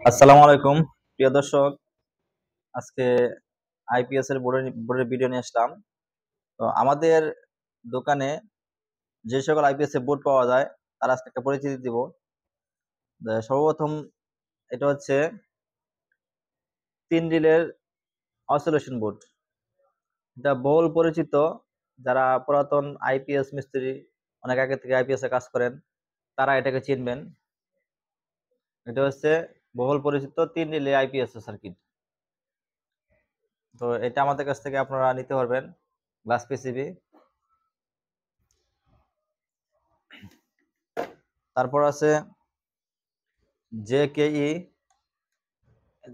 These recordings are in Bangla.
আসসালামু আলাইকুম প্রিয় দর্শক। আজকে আইপিএস এর বোর্ডের ভিডিও নিয়ে আসলাম। তো আমাদের দোকানে যে সকল আইপিএস এর বোর্ড পাওয়া যায় তার আজকে একটা পরিচিতি দিব। সর্বপ্রথম এটা হচ্ছে 3 রিলের অসিলেশন বোর্ড। এটা বহুল পরিচিত, যারা পুরাতন আইপিএস মিস্ত্রি অনেক আগে থেকে আইপিএস এ কাজ করেন তারা এটাকে চিনবেন। এটা হচ্ছে বহুল পরিচিত 3 রিলে আইপিএস সার্কিট। তো এটা আমাদের কাছ থেকে আপনারা নিতে পারবেন গ্লাস পিসিবি। তারপর আছে জেকেই,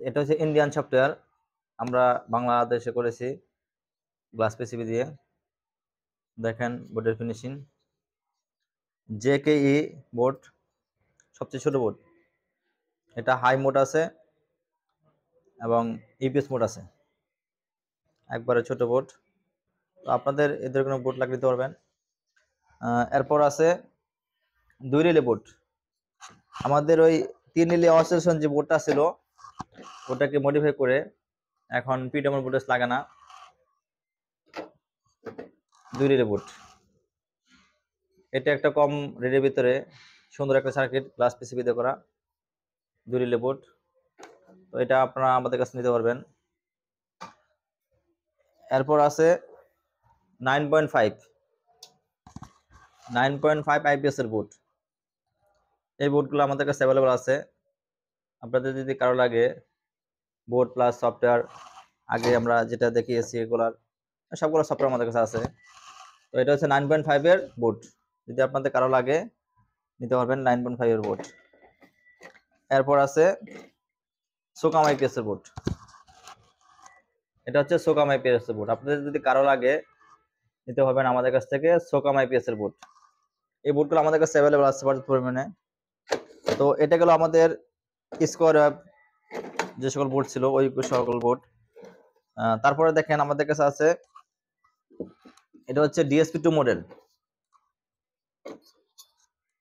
এটা হচ্ছে ইন্ডিয়ান সফটওয়্যার, আমরা বাংলাদেশে করেছি গ্লাস পিসিবি দিয়ে। দেখেন বোর্ডের ফিনিশিং। জেকেই বোর্ড সবচেয়ে ছোট বোর্ড, এটা হাই মোড আছে এবং ইপিএস মোড আছে, একবারে ছোট বোর্ড। তো আপনাদের এদের কোনো বোর্ড লাগিয়ে দিতে পারবেন। এরপর আছে 2 রিলে বোর্ড। আমাদের ওই 3 রিলে অসিলেশন যে বোর্ডটা ছিল ওটাকে মডিফাই করে এখন পিডব্লিউএম বোর্ডে লাগানা 2 রিলে বোর্ড। এটা একটা কম রেটের ভিতরে সুন্দর একটা সার্কিট, গ্লাস পিসিবি দিয়ে করা 2 রিলে বোর্ড। তো এটা আপনারা আমাদের কাছে নিতে পারবেন। এরপর আছে 9.5 আইপিএস এর বোর্ড। এই বোর্ডগুলো আমাদের কাছে অ্যাভেলেবল আছে। আপনাদের যদি কারো লাগে বোর্ড প্লাস সফটওয়্যার, আগে আমরা যেটা দেখিয়েছি এগুলার সবগুলো সফটওয়্যার আমাদের কাছে আছে। তো এটা হচ্ছে 9.5 এর বোর্ড, যদি আপনাদের কারো লাগে নিতে পারবেন 9.5 এর বোর্ড। এরপর আছে সোকাম আইপিএস এর বোর্ড। এটা হচ্ছে সোকাম আইপিএস এর বোর্ড, আপনাদের যদি কারো লাগে নিতে পারবেন আমাদের কাছ থেকে সোকাম আইপিএস এর বোর্ড। এই বোর্ডগুলো আমাদের কাছে অ্যাভেলেবল আছে পর্যাপ্ত পরিমাণে। তো এটা গেল আমাদের স্কোয়ার যে সকল বোর্ড ছিল ওই সকল বোর্ড। তারপরে দেখেন আমাদের কাছে আছে, এটা হচ্ছে DSP 2 model.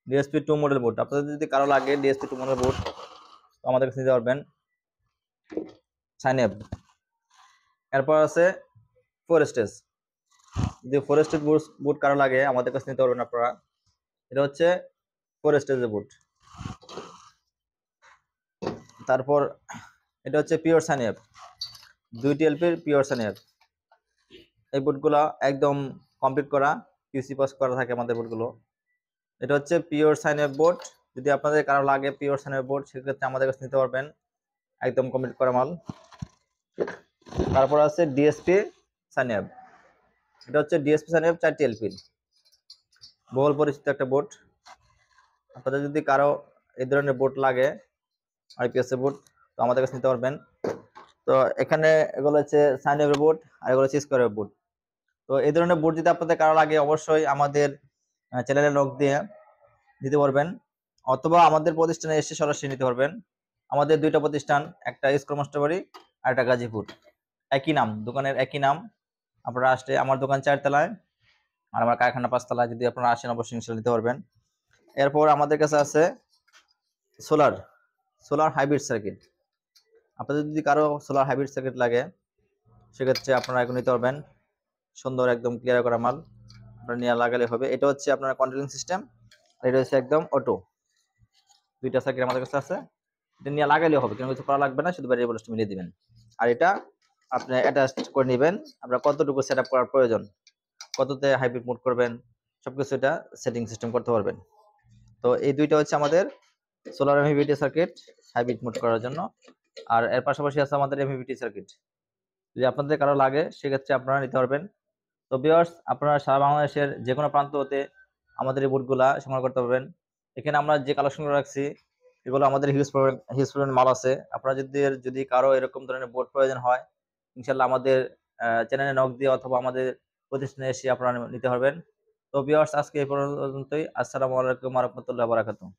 DSP 2 model board, আপনাদের যদি কারো লাগে ডিএসপি 2 মডেল বোর্ড আমাদের কাছে নিতে পারবেন, সাইন আপ। এরপর আছে ফোরেস্টেজ, যদি ফোরেস্টেজ বোর্ড কারো লাগে আমাদের কাছে নিতে পারবেন আপনারা। এটা হচ্ছে ফোরেস্টেজের বোর্ড। তারপর এটা হচ্ছে পিওর সাইন আপ, 2 টিএলপির পিওর সাইন আপ। এই বোর্ডগুলো একদম কমপ্লিট করা, কিউসি পাস করা থাকে আমাদের বোর্ডগুলো। এটা হচ্ছে পিওর সাইন আপ বোর্ড, যদি আপনাদের কারো লাগে পিওর সাইন আপ বোর্ড সেক্ষেত্রে আমাদের কাছে নিতে পারবেন, একদম কমপ্লিট করা মাল। তারপর আছে ডিএসপি সাইন আপ, এটা হচ্ছে ডিএসপি সাইন আপ 4 টিএলপির বহুল পরিচিত একটা বোর্ড। আপনাদের যদি কারো এই ধরনের বোর্ড লাগে আইপিএস এর বোর্ড তো আমাদের কাছে নিতে পারবেন। তো এখানে এগুলো হচ্ছে সাইন আপ বোর্ড আর এগুলো হচ্ছে স্কোয়ার বোর্ড। তো এই ধরনের বোর্ড যদি আপনাদের কারো লাগে অবশ্যই আমাদের চ্যানেলে লগ দিয়ে নিতে পারবেন, অথবা আমাদের প্রতিষ্ঠানে এসে সরাসরি নিতে পারবেন। আমাদের 2টা প্রতিষ্ঠান, একটা স্কোর মাস্টার বাড়ি আর একটা গাজীপুর, একই নাম, দোকানের একই নাম। আপনারা আসলে আমার দোকান 4 তলায় আর আমার কারখানা 5 তলায়, যদি আপনারা আসেন অবশ্যই ইনশাল্লাহ নিতে পারবেন। এরপর আমাদের কাছে আছে সোলার সোলার হাইব্রিড সার্কিট। আপনাদের যদি কারো সোলার হাইব্রিড সার্কিট লাগে সেক্ষেত্রে আপনারা এখন নিতে পারবেন, সুন্দর একদম ক্লিয়ার করা মাল, আপনারা নিয়ে লাগালে হবে। এটা হচ্ছে আপনার কন্ট্রোলিং সিস্টেম আর এটা হচ্ছে একদম অটো, 2টা সার্কিট আমাদের কাছে আছে। এটা নিয়ে লাগাইলেও হবে, কোনো কিছু করা লাগবে না, শুধু ব্যাটারি ভোল্টেজ মিলিয়ে দিবেন। আর এটা আপনি অ্যাটাচ করে নেবেন, আপনার কতটুকু সেট আপ করার প্রয়োজন, কততে হাইব্রিড মোড করবেন, সবকিছু এটা সেটিং সিস্টেম করতে পারবেন। তো এই 2টা হচ্ছে আমাদের সোলার এমভিপিটি সার্কিট হাইব্রিড মোড করার জন্য। আর এর পাশাপাশি আছে আমাদের এমভিপিটি সার্কিট, যদি আপনাদের কারো লাগে সেক্ষেত্রে আপনারা নিতে পারবেন। তো ভিউয়ার্স, আপনারা সারা বাংলাদেশের যে কোনো প্রান্ত হতে আমাদের এই বোর্ডগুলা সংগ্রহ করতে পারবেন। এখানে আমরা যে কালেকশনগুলো রাখছি এগুলো আমাদের হিউজ পরিমাণ মাল আছে। আপনারা যদি কারো এরকম ধরনের বোর্ড প্রয়োজন হয় ইনশাল্লাহ আমাদের চ্যানেলে নক দিয়ে অথবা আমাদের প্রতিষ্ঠানে এসে আপনারা নিতে পারবেন। তো ভিউয়ার্স, আজকে এই পর্যন্তই। আসসালামু আলাইকুম ওয়া রাহমাতুল্লাহি ওয়া বারাকাতুহু।